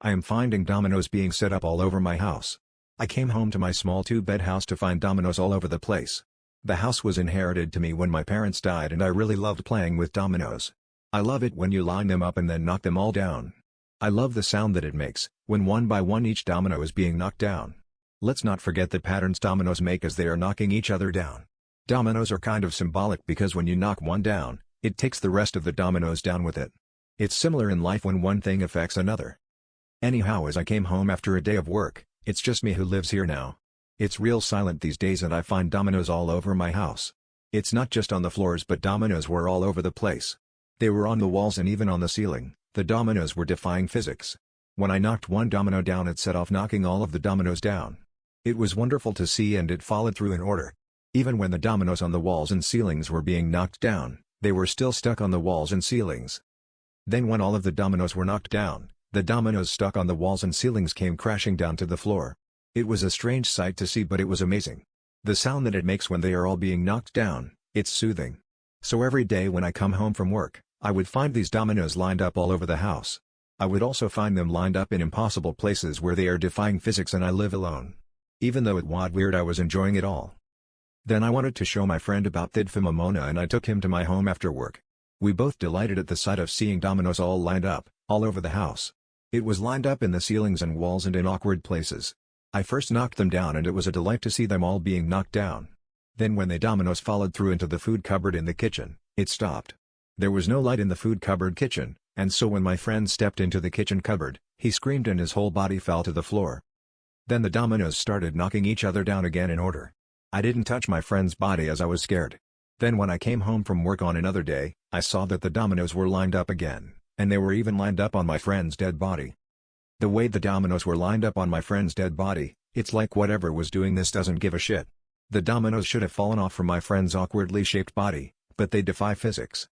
I am finding dominoes being set up all over my house. I came home to my small two-bed house to find dominoes all over the place. The house was inherited to me when my parents died and I really loved playing with dominoes. I love it when you line them up and then knock them all down. I love the sound that it makes, when one by one each domino is being knocked down. Let's not forget the patterns dominoes make as they are knocking each other down. Dominoes are kind of symbolic because when you knock one down, it takes the rest of the dominoes down with it. It's similar in life when one thing affects another. Anyhow, as I came home after a day of work, it's just me who lives here now. It's real silent these days and I find dominoes all over my house. It's not just on the floors but dominoes were all over the place. They were on the walls and even on the ceiling. The dominoes were defying physics. When I knocked one domino down it set off knocking all of the dominoes down. It was wonderful to see and it followed through in order. Even when the dominoes on the walls and ceilings were being knocked down, they were still stuck on the walls and ceilings. Then when all of the dominoes were knocked down, the dominoes stuck on the walls and ceilings came crashing down to the floor. It was a strange sight to see but it was amazing. The sound that it makes when they are all being knocked down, it's soothing. So every day when I come home from work, I would find these dominoes lined up all over the house. I would also find them lined up in impossible places where they are defying physics and I live alone. Even though it was weird I was enjoying it all. Then I wanted to show my friend about Defy and I took him to my home after work. We both delighted at the sight of seeing dominoes all lined up, all over the house. It was lined up in the ceilings and walls and in awkward places. I first knocked them down and it was a delight to see them all being knocked down. Then when the dominoes followed through into the food cupboard in the kitchen, it stopped. There was no light in the food cupboard kitchen, and so when my friend stepped into the kitchen cupboard, he screamed and his whole body fell to the floor. Then the dominoes started knocking each other down again in order. I didn't touch my friend's body as I was scared. Then when I came home from work on another day, I saw that the dominoes were lined up again, and they were even lined up on my friend's dead body. The way the dominoes were lined up on my friend's dead body, it's like whatever was doing this doesn't give a shit. The dominoes should have fallen off from my friend's awkwardly shaped body, but they defy physics.